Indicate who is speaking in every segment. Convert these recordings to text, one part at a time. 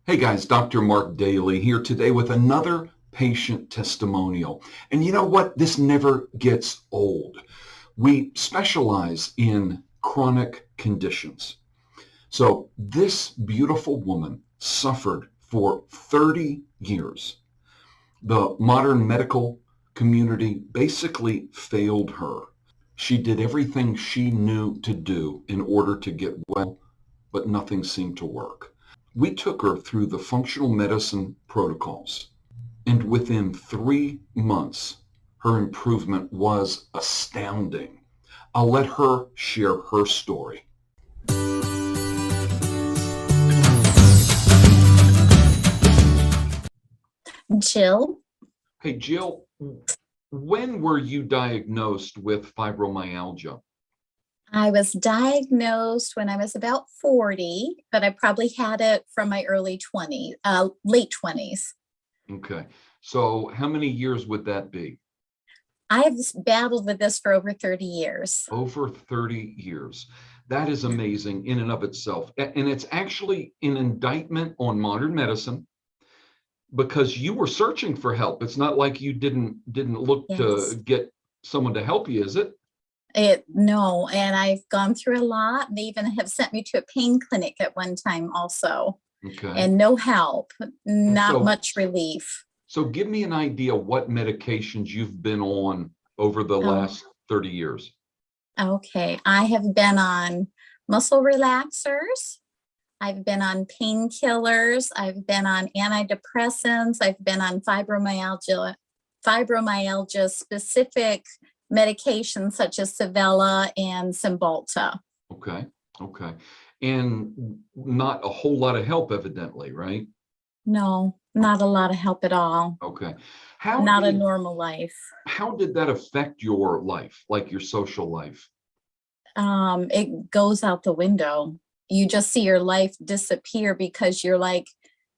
Speaker 1: Hey guys, Dr. Mark Dailey here today with another patient testimonial. And you know what? This never gets old. We specialize in chronic conditions. So this beautiful woman suffered for 30 years. The modern medical community basically failed her. She did everything she knew to do in order to get well, but nothing seemed to work. We took her through the functional medicine protocols, and within 3 months, her improvement was astounding. I'll let her share her story.
Speaker 2: Jill,
Speaker 1: Hey, Jill, when were you diagnosed with fibromyalgia?
Speaker 2: I was diagnosed when I was about 40, but I probably had it from my late 20s.
Speaker 1: Okay, so how many years would that be?
Speaker 2: I've battled with this for over 30 years.
Speaker 1: Over 30 years. That is amazing in and of itself. And it's actually an indictment on modern medicine because you were searching for help. It's not like you didn't look to
Speaker 2: Yes.
Speaker 1: get someone to help you, is it?
Speaker 2: No, and I've gone through a lot. They even have sent me to a pain clinic at one time also,
Speaker 1: Okay.
Speaker 2: and no help,
Speaker 1: And
Speaker 2: not
Speaker 1: so
Speaker 2: much relief.
Speaker 1: so give me an idea what medications you've been on over the
Speaker 2: Oh,
Speaker 1: last 30 years.
Speaker 2: okay. I have been on muscle relaxers. I've been on painkillers. I've been on antidepressants. I've been on fibromyalgia specific medications such as Savella and Cymbalta.
Speaker 1: Okay. Okay. And not a whole lot of help, evidently, right?
Speaker 2: No, not a lot of help at all.
Speaker 1: Okay. How
Speaker 2: Not a
Speaker 1: did
Speaker 2: normal life.
Speaker 1: how did that affect your life, like your social life?
Speaker 2: It goes out the window. You just see your life disappear because you're like,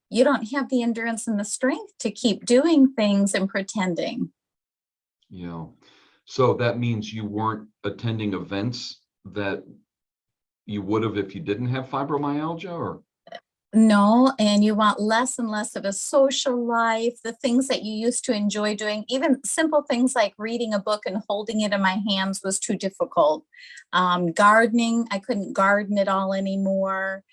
Speaker 2: you don't have the endurance and the strength to keep doing things and pretending.
Speaker 1: You know, so that means you weren't attending events that you would have if you didn't have fibromyalgia, or
Speaker 2: No, and you want less and less of a social life, the things that you used to enjoy doing, even simple things like reading a book and holding it in my hands was too difficult. Gardening, I couldn't garden at all anymore.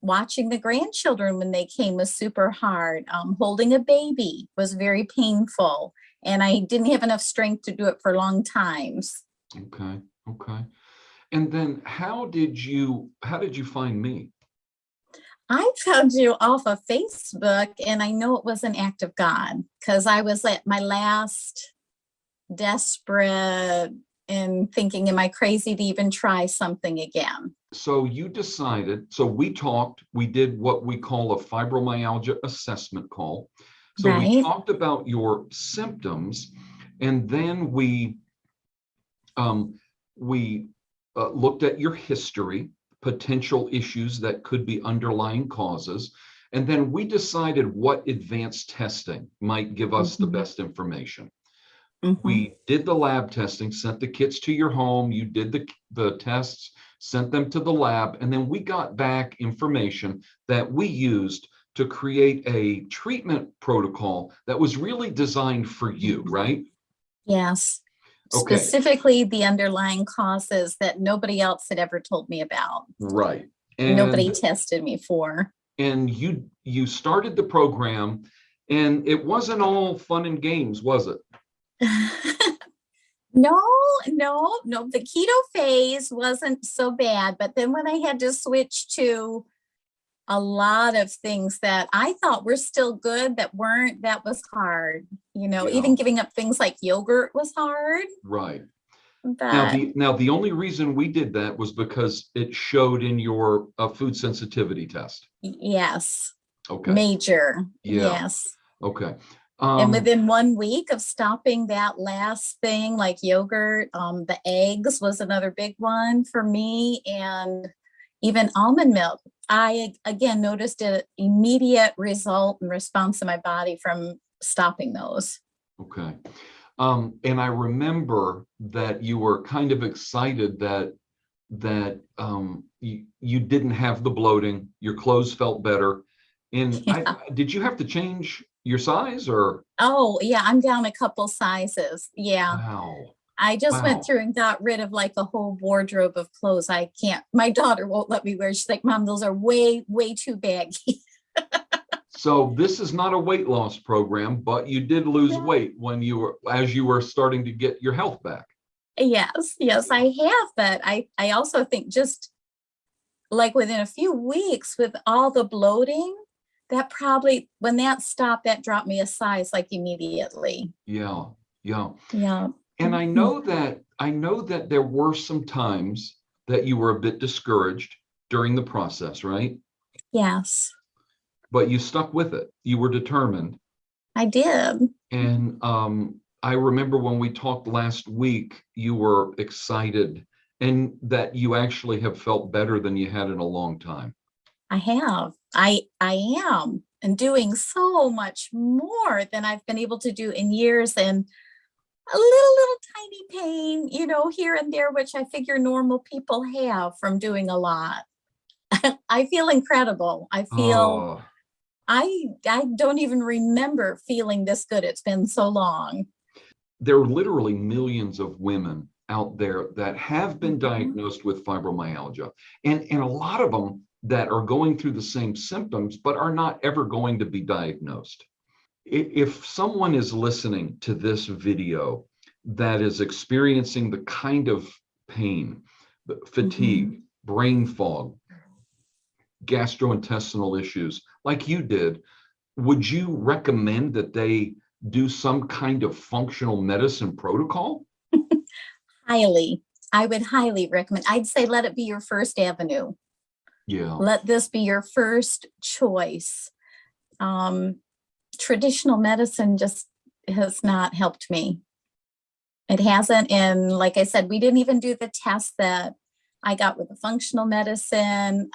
Speaker 2: Watching the grandchildren when they came was super hard. Holding a baby was very painful, and I didn't have enough strength to do it for long times.
Speaker 1: okay, okay. And then how did you find me?
Speaker 2: I found you off of Facebook, and I know it was an act of God because I was at my last desperate and thinking, am I crazy to even try something again?
Speaker 1: So you decided, so we talked, we did what we call a fibromyalgia assessment call. So we
Speaker 2: Right.
Speaker 1: talked about your symptoms, and then um, we looked at your history, potential issues that could be underlying causes, and then we decided what advanced testing might give us the
Speaker 2: Mhm.
Speaker 1: best information.
Speaker 2: Mhm.
Speaker 1: We did the lab testing, sent the kits to your home, you did the tests, sent them to the lab, and then we got back information that we used to create a treatment protocol that was really designed for you, right?
Speaker 2: Yes.
Speaker 1: Okay,
Speaker 2: Specifically, the underlying causes that nobody else had ever told me about.
Speaker 1: right.
Speaker 2: Nobody
Speaker 1: And
Speaker 2: tested me for.
Speaker 1: you started the program, and it wasn't all fun and games, was it?
Speaker 2: No, no. The keto phase wasn't so bad, but then when I had to switch to a lot of things that I thought were still good that weren't, that was hard.
Speaker 1: Yeah,
Speaker 2: Even giving up things like yogurt was hard,
Speaker 1: right. Now,
Speaker 2: but
Speaker 1: the only reason we did that was because it showed in your food sensitivity test.
Speaker 2: yes,
Speaker 1: Okay.
Speaker 2: major,
Speaker 1: Yeah.
Speaker 2: yes.
Speaker 1: Okay.
Speaker 2: And
Speaker 1: Um,
Speaker 2: within 1 week of stopping that last thing, like yogurt, the eggs was another big one for me, and even almond milk. I again noticed an immediate result and response in my body from stopping those.
Speaker 1: okay. And I remember that you were kind of excited that you didn't have the bloating, your clothes felt better, And
Speaker 2: Yeah.
Speaker 1: did you have to change your size or?
Speaker 2: Oh, yeah, I'm down a couple sizes. Yeah.
Speaker 1: Wow.
Speaker 2: I just went
Speaker 1: Wow.
Speaker 2: through and got rid of like a whole wardrobe of clothes. I can't, my daughter won't let me wear. She's like, Mom, those are way, way too baggy.
Speaker 1: So this is not a weight loss program, but you did lose
Speaker 2: Yeah.
Speaker 1: weight as you were starting to get your health back.
Speaker 2: Yes, yes, I have. But I also think just like within a few weeks with all the bloating, that probably, when that stopped, that dropped me a size like immediately.
Speaker 1: Yeah. Yeah.
Speaker 2: Yeah.
Speaker 1: And
Speaker 2: Mhm.
Speaker 1: I know that there were some times that you were a bit discouraged during the process, right?
Speaker 2: Yes,
Speaker 1: But you stuck with it. You were determined.
Speaker 2: I did.
Speaker 1: And I remember when we talked last week, you were excited and that you actually have felt better than you had in a long time.
Speaker 2: I have. I am, and doing so much more than I've been able to do in years, and a little tiny pain, here and there, which I figure normal people have from doing a lot. I feel incredible.
Speaker 1: Oh,
Speaker 2: I don't even remember feeling this good. It's been so long.
Speaker 1: there are literally millions of women out there that have been
Speaker 2: Mhm.
Speaker 1: diagnosed with fibromyalgia, and a lot of them that are going through the same symptoms but are not ever going to be diagnosed. If someone is listening to this video that is experiencing the kind of pain,
Speaker 2: Mhm.
Speaker 1: fatigue, brain fog, gastrointestinal issues like you did, would you recommend that they do some kind of functional medicine protocol?
Speaker 2: Highly. I would highly recommend. I'd say let it be your first avenue.
Speaker 1: Yeah.
Speaker 2: Let this be your first choice. Um, Traditional medicine just has not helped me. It hasn't. And like I said, we didn't even do the test that I got with the functional medicine.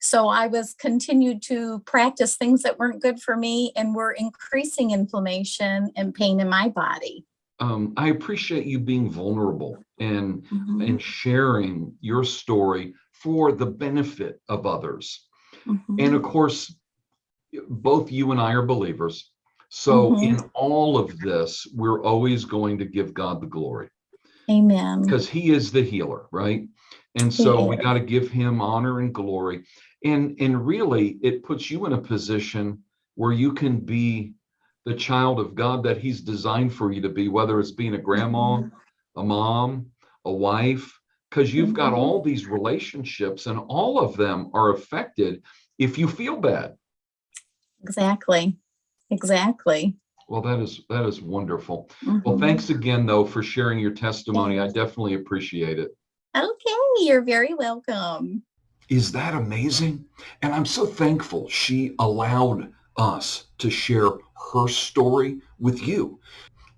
Speaker 2: So I was continued to practice things that weren't good for me and were increasing inflammation and pain in my body.
Speaker 1: I appreciate you being vulnerable and
Speaker 2: Mhm,
Speaker 1: sharing your story for the benefit of others. And
Speaker 2: mhm,
Speaker 1: of course, both you and I are believers. So
Speaker 2: mhm.
Speaker 1: in all of this, we're always going to give God the glory
Speaker 2: Amen.
Speaker 1: because he is the healer, right? And so
Speaker 2: He
Speaker 1: we
Speaker 2: is.
Speaker 1: got to give him honor and glory. And really it puts you in a position where you can be the child of God that he's designed for you to be, whether it's being a grandma,
Speaker 2: Mhm,
Speaker 1: a mom, a wife, because you've got
Speaker 2: mhm.
Speaker 1: all these relationships and all of them are affected if you feel bad.
Speaker 2: Exactly. Exactly.
Speaker 1: Well, that is wonderful. Well,
Speaker 2: Mhm.
Speaker 1: thanks again though for sharing your testimony. I
Speaker 2: Yes.
Speaker 1: definitely appreciate it.
Speaker 2: Okay, you're very welcome.
Speaker 1: Is that amazing? And I'm so thankful she allowed us to share her story with you.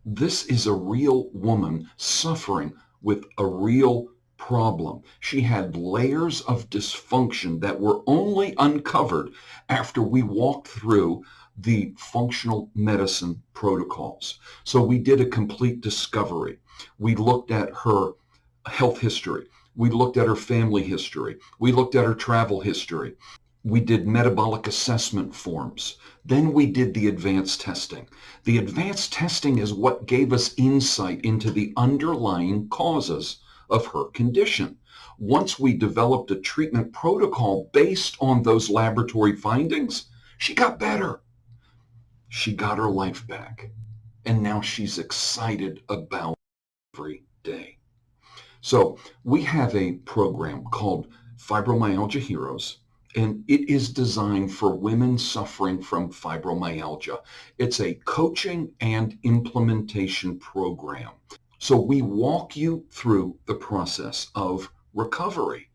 Speaker 1: This is a real woman suffering with a real problem. She had layers of dysfunction that were only uncovered after we walked through the functional medicine protocols. So we did a complete discovery. We looked at her health history. We looked at her family history. We looked at her travel history. We did metabolic assessment forms. Then we did the advanced testing. The advanced testing is what gave us insight into the underlying causes of her condition. Once we developed a treatment protocol based on those laboratory findings, she got better. She got her life back. And now she's excited about every day. So we have a program called Fibromyalgia Heroes, and it is designed for women suffering from fibromyalgia. It's a coaching and implementation program. So we walk you through the process of recovery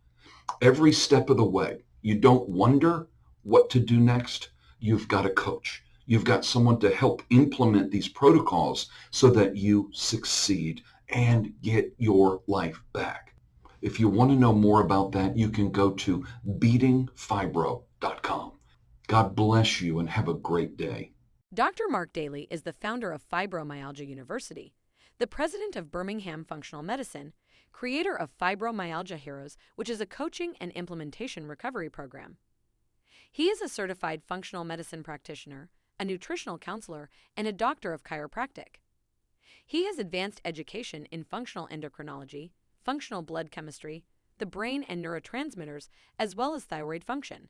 Speaker 1: every step of the way. You don't wonder what to do next. You've got a coach. You've got someone to help implement these protocols so that you succeed and get your life back. If you want to know more about that, you can go to beatingfibro.com. God bless you and have a great day.
Speaker 3: Dr. Mark Dailey is the founder of Fibromyalgia University, the president of Birmingham Functional Medicine, creator of Fibromyalgia Heroes, which is a coaching and implementation recovery program. He is a certified functional medicine practitioner, a nutritional counselor, and a doctor of chiropractic. He has advanced education in functional endocrinology, functional blood chemistry, the brain and neurotransmitters, as well as thyroid function.